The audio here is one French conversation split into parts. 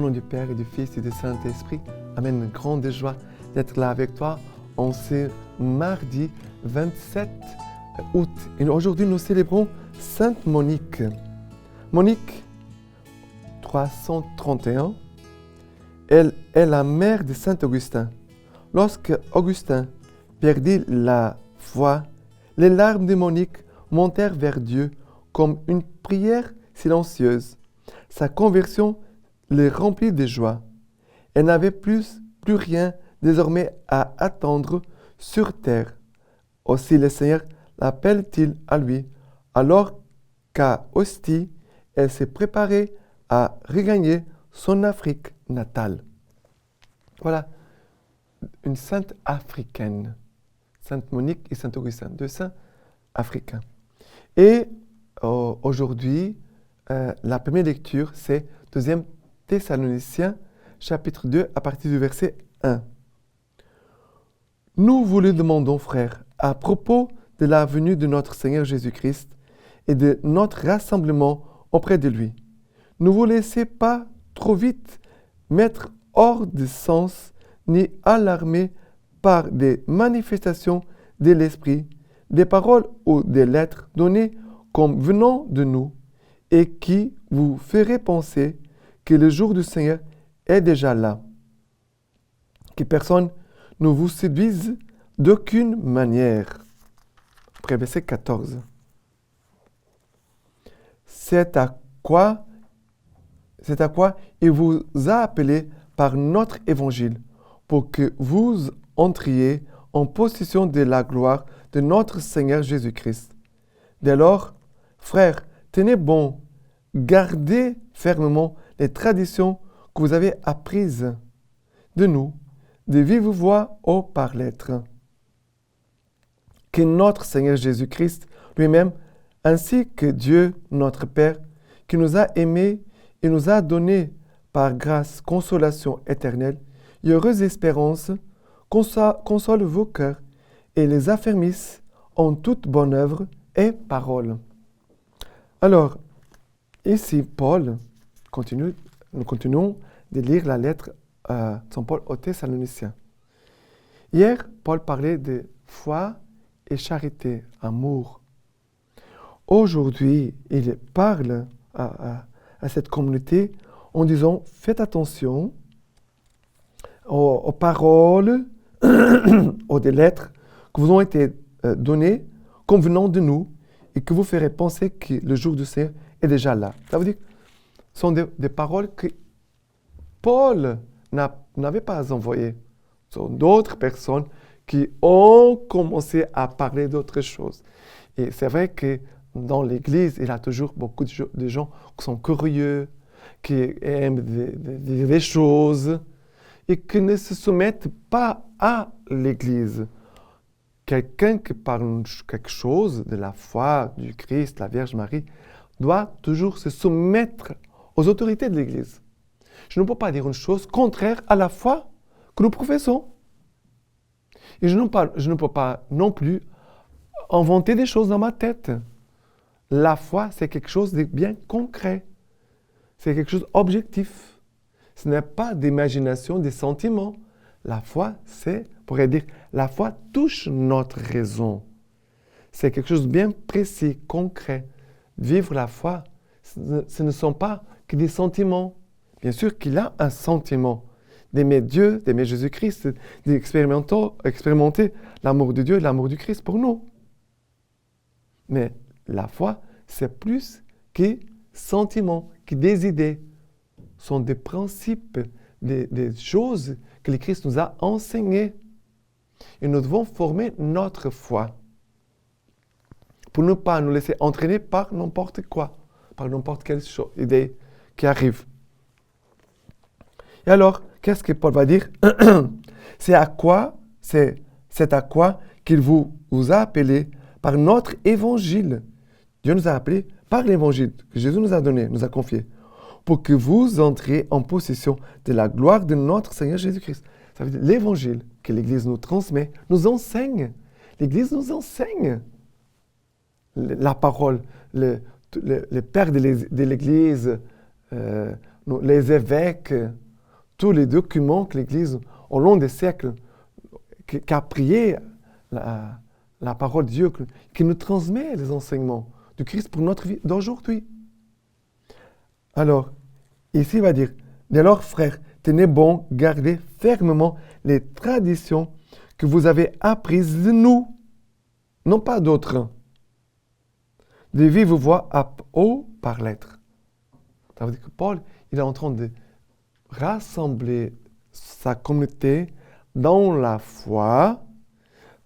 nom du Père et du Fils et du Saint-Esprit. Amen. Une grande joie d'être là avec toi en ce mardi 27 août. Et aujourd'hui, nous célébrons Sainte Monique. Monique 331, elle est la mère de Saint Augustin. Lorsque Augustin perdit la foi, les larmes de Monique montèrent vers Dieu comme une prière silencieuse. Sa conversion les remplit de joie. Elle n'avait plus rien désormais à attendre sur terre. Aussi le Seigneur l'appelle-t-il à lui, alors qu'à Ostie, elle s'est préparée à regagner son Afrique natale. Voilà, une sainte africaine, Sainte Monique et Saint Augustin, deux saints africains. Et aujourd'hui, la première lecture, c'est 2 Thessaloniciens, chapitre 2, à partir du verset 1. Nous vous le demandons, frères, à propos de la venue de notre Seigneur Jésus-Christ et de notre rassemblement auprès de lui. Ne vous laissez pas trop vite mettre hors de sens ni alarmer par des manifestations de l'esprit, des paroles ou des lettres données comme venant de nous et qui vous feraient penser que le jour du Seigneur est déjà là. Que personne ne vous séduise d'aucune manière. Après verset 14. C'est à quoi il vous a appelé par notre évangile, pour que vous entriez en possession de la gloire de notre Seigneur Jésus-Christ. Dès lors, frères, tenez bon, gardez fermement les traditions que vous avez apprises de nous, de vive voix ou par lettres. Que notre Seigneur Jésus-Christ lui-même, ainsi que Dieu notre Père, qui nous a aimés et nous a donné par grâce consolation éternelle et heureuse espérance, console vos cœurs et les affermisse en toute bonne œuvre et parole. Alors, ici, Paul, nous continuons de lire la lettre de Saint Paul aux Thessaloniciens. Hier, Paul parlait de foi et charité, amour. Aujourd'hui, il parle à cette communauté en disant « Faites attention aux paroles ou des lettres qui vous ont été données comme venant de nous et que vous ferez penser que le jour du Seigneur est déjà là. » Ça veut dire que ce sont des paroles que Paul n'avait pas envoyées. Ce sont d'autres personnes qui ont commencé à parler d'autres choses. Et c'est vrai que dans l'Église, il y a toujours beaucoup de gens qui sont curieux, qui aiment des choses et qui ne se soumettent pas à l'Église. Quelqu'un qui parle quelque chose de la foi du Christ, la Vierge Marie, doit toujours se soumettre aux autorités de l'Église. Je ne peux pas dire une chose contraire à la foi que nous professons. Et je ne peux pas non plus inventer des choses dans ma tête. La foi, c'est quelque chose de bien concret. C'est quelque chose d'objectif. Ce n'est pas d'imagination, des sentiments. La foi, on pourrait dire, la foi touche notre raison. C'est quelque chose de bien précis, concret. Vivre la foi, ce ne sont pas que des sentiments. Bien sûr qu'il a un sentiment d'aimer Dieu, d'aimer Jésus-Christ, d'expérimenter l'amour de Dieu et l'amour du Christ pour nous. Mais la foi, c'est plus que sentiments, que des idées. Ce sont des principes, des choses que le Christ nous a enseignées. Et nous devons former notre foi pour ne pas nous laisser entraîner par n'importe quoi, par n'importe quelle idée qui arrive. Et alors, qu'est-ce que Paul va dire? C'est à quoi qu'il vous a appelé par notre évangile. Dieu nous a appelés par l'évangile que Jésus nous a donné, nous a confié, pour que vous entriez en possession de la gloire de notre Seigneur Jésus-Christ. Ça veut dire l'évangile que l'Église nous transmet, nous enseigne. L'Église nous enseigne la parole. Le père de l'Église, les évêques, tous les documents que l'Église, au long des siècles, qu'a prié la parole de Dieu, qui nous transmet les enseignements du Christ pour notre vie d'aujourd'hui. Alors, ici il va dire, dès lors, frères, tenez bon, gardez fermement les traditions que vous avez apprises de nous, non pas d'autres, de vive voix à haut par lettres. Ça veut dire que Paul, il est en train de rassembler sa communauté dans la foi,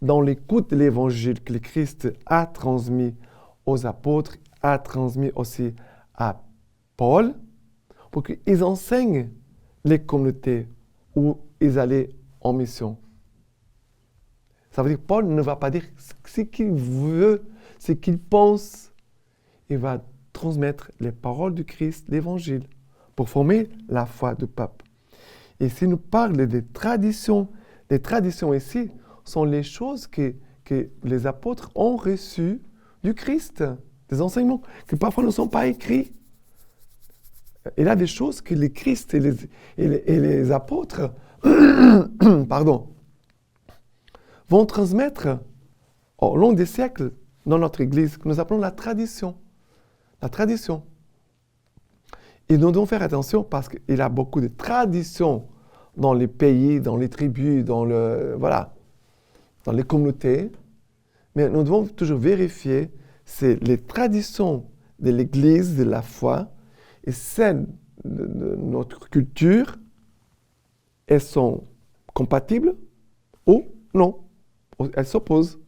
dans l'écoute de l'évangile que le Christ a transmis aux apôtres, a transmis aussi à Paul, pour qu'ils enseignent les communautés où ils allaient en mission. Ça veut dire que Paul ne va pas dire ce qu'il veut, ce qu'il pense. Il va transmettre les paroles du Christ, l'évangile, pour former la foi du peuple. Et s'il nous parle des traditions ici sont les choses que les apôtres ont reçues du Christ, des enseignements qui parfois ne sont pas écrits. Il y a des choses que le Christ et les apôtres vont transmettre au long des siècles dans notre Église, que nous appelons la tradition. La tradition. Et nous devons faire attention parce qu'il y a beaucoup de traditions dans les pays, dans les tribus, dans les communautés. Mais nous devons toujours vérifier c'est les traditions de l'Église, de la foi, et celles de notre culture, elles sont compatibles ou non. Elles s'opposent.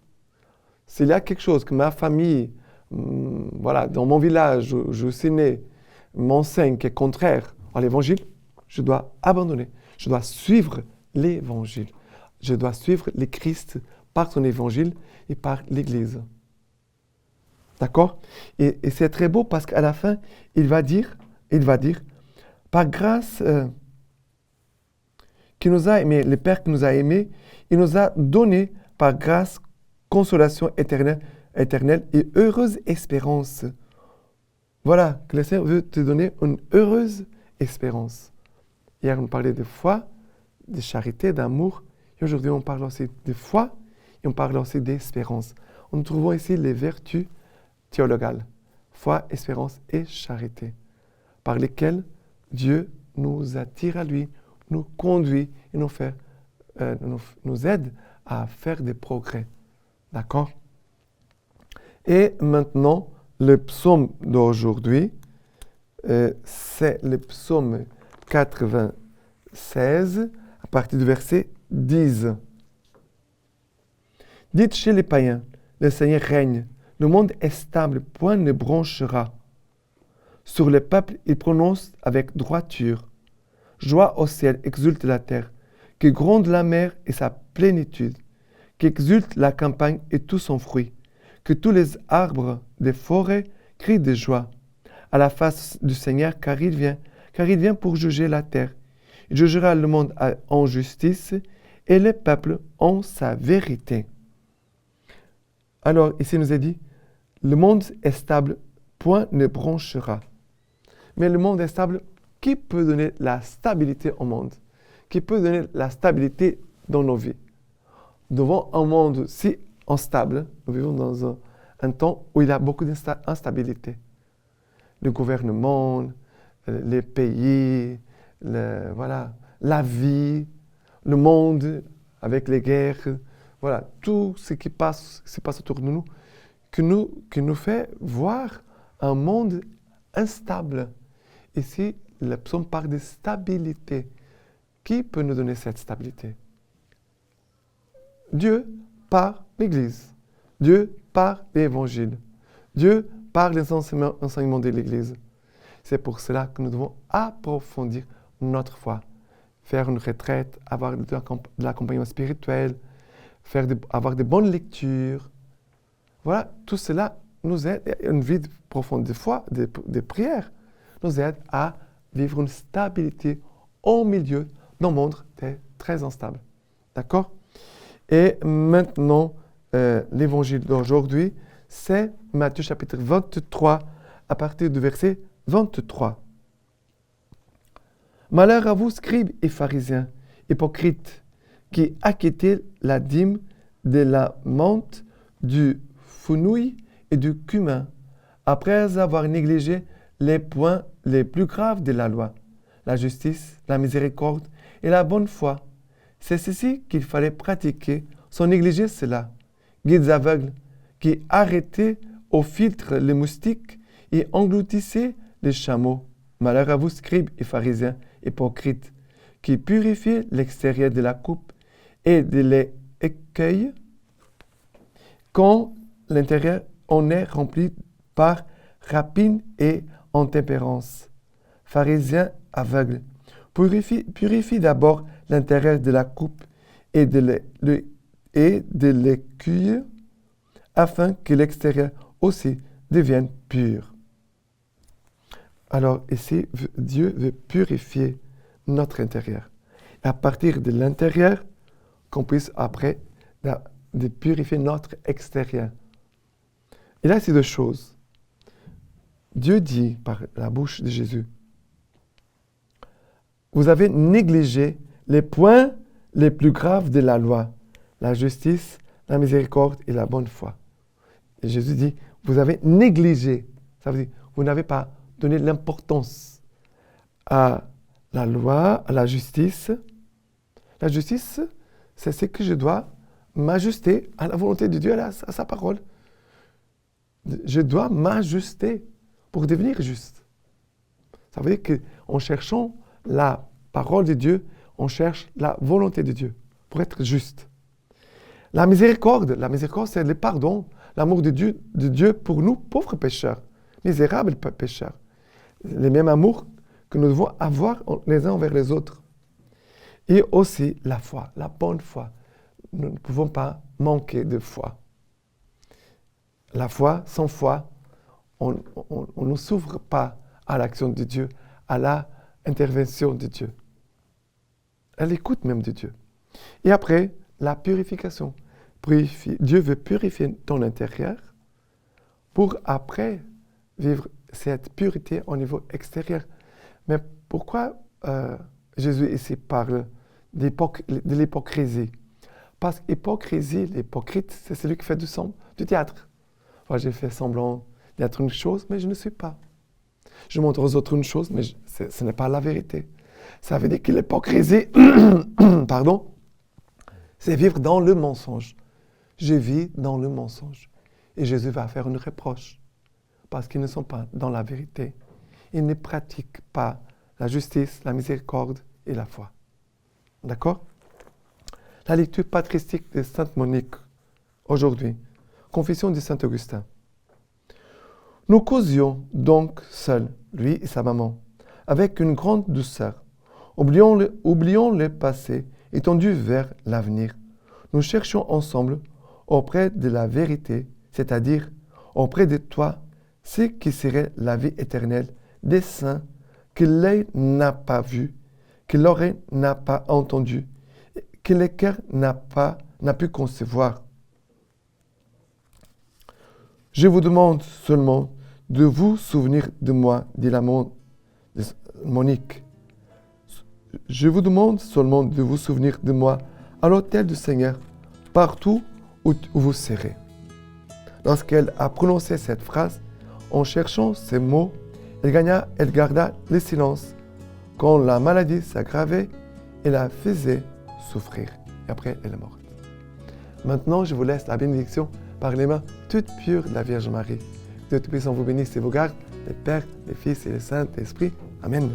S'il y a quelque chose que ma famille, dans mon village où je suis né, m'enseigne qui est contraire à l'Évangile, je dois abandonner. Je dois suivre l'Évangile. Je dois suivre le Christ par son Évangile et par l'Église. D'accord ? Et c'est très beau parce qu'à la fin, il va dire, par grâce qui nous a aimés, le Père qui nous a aimés, il nous a donné par grâce consolation éternelle et heureuse espérance. Voilà, que le Seigneur veut te donner une heureuse espérance. Hier, on parlait de foi, de charité, d'amour. Et aujourd'hui, on parle aussi de foi et on parle aussi d'espérance. Nous trouvons ici les vertus théologales. Foi, espérance et charité. Par lesquelles Dieu nous attire à lui, nous conduit et nous aide à faire des progrès. D'accord ? Et maintenant, le psaume d'aujourd'hui, c'est le psaume 96, à partir du verset 10. Dites chez les païens, le Seigneur règne, le monde est stable, point ne bronchera. Sur le peuple, il prononce avec droiture. Joie au ciel, exulte la terre, que gronde la mer et sa plénitude, qu'exulte la campagne et tout son fruit, que tous les arbres des forêts crient de joie à la face du Seigneur, car il vient pour juger la terre. Il jugera le monde en justice et les peuples en sa vérité. Alors, ici, il nous est dit, le monde est stable, point ne bronchera. Mais le monde est stable, qui peut donner la stabilité au monde? Qui peut donner la stabilité dans nos vies? Devant un monde si instable, nous vivons dans un temps où il y a beaucoup d'instabilité. Le gouvernement, les pays, la vie, le monde avec les guerres, tout ce qui se passe autour de nous, qui nous fait voir un monde instable. Ici, le psaume parle de stabilité. Qui peut nous donner cette stabilité? Dieu par l'Église. Dieu par l'Évangile. Dieu par les enseignements de l'Église. C'est pour cela que nous devons approfondir notre foi. Faire une retraite, avoir de l'accompagnement spirituel, avoir de bonnes lectures. Voilà, tout cela nous aide, une vie profonde de foi, de prière, nous aide à vivre une stabilité au milieu d'un monde très instable. D'accord ? Et maintenant, l'évangile d'aujourd'hui, c'est Matthieu chapitre 23, à partir du verset 23. Malheur à vous, scribes et pharisiens, hypocrites, qui acquittez la dîme de la menthe, du fenouil et du cumin, après avoir négligé les points les plus graves de la loi, la justice, la miséricorde et la bonne foi. C'est ceci qu'il fallait pratiquer sans négliger cela. Guides aveugles, qui arrêtaient au filtre les moustiques et engloutissaient les chameaux. Malheur à vous, scribes et pharisiens, hypocrites, qui purifiez l'extérieur de la coupe et de l'écueil, quand l'intérieur en est rempli par rapine et intempérance. Pharisiens aveugles, purifie d'abord l'intérieur de la coupe et de l'écueil, afin que l'extérieur aussi devienne pur. Alors ici, Dieu veut purifier notre intérieur. Et à partir de l'intérieur, qu'on puisse après de purifier notre extérieur. Et là, c'est deux choses. Dieu dit par la bouche de Jésus, vous avez négligé les points les plus graves de la loi, la justice, la miséricorde et la bonne foi. Et Jésus dit, vous avez négligé. Ça veut dire, vous n'avez pas donné l'importance à la loi, à la justice. La justice, c'est ce que je dois m'ajuster à la volonté de Dieu, à sa parole. Je dois m'ajuster pour devenir juste. Ça veut dire qu'en cherchant la parole de Dieu, on cherche la volonté de Dieu pour être juste. La miséricorde, c'est le pardon, l'amour de Dieu pour nous, pauvres pécheurs, misérables pécheurs. Le même amour que nous devons avoir les uns envers les autres. Et aussi la foi, la bonne foi. Nous ne pouvons pas manquer de foi. La foi, sans foi, on ne s'ouvre pas à l'action de Dieu, à l'intervention de Dieu. À l'écoute même de Dieu. Et après, la purification. Dieu veut purifier ton intérieur pour après vivre cette pureté au niveau extérieur. Mais pourquoi Jésus ici parle de l'hypocrisie? Parce qu'hypocrisie, l'hypocrite, c'est celui qui fait du théâtre. Moi, j'ai fait semblant d'être une chose, mais je ne suis pas. Je montre aux autres une chose, mais ce n'est pas la vérité. Ça veut dire que l'hypocrisie, pardon, c'est vivre dans le mensonge. Je vis dans le mensonge. Et Jésus va faire une reproche parce qu'ils ne sont pas dans la vérité. Ils ne pratiquent pas la justice, la miséricorde et la foi. D'accord? La lecture patristique de Sainte Monique, aujourd'hui. Confession de Saint Augustin. Nous causions donc seuls, lui et sa maman, avec une grande douceur. Oublions le passé et tendus vers l'avenir. Nous cherchions ensemble, auprès de la vérité, c'est-à-dire auprès de toi, ce qui serait la vie éternelle des saints que l'œil n'a pas vu, que l'oreille n'a pas entendu, que le cœur n'a pu concevoir. Je vous demande seulement de vous souvenir de moi, dit la Monique. Je vous demande seulement de vous souvenir de moi à l'autel du Seigneur, partout où vous serez. Lorsqu'elle a prononcé cette phrase, en cherchant ces mots, elle garda le silence. Quand la maladie s'aggravait, elle la faisait souffrir. Et après, elle est morte. Maintenant, je vous laisse la bénédiction par les mains toutes pures de la Vierge Marie. Dieu Tout-Puissant vous bénisse et vous garde, le Père, le Fils et le Saint-Esprit. Amen.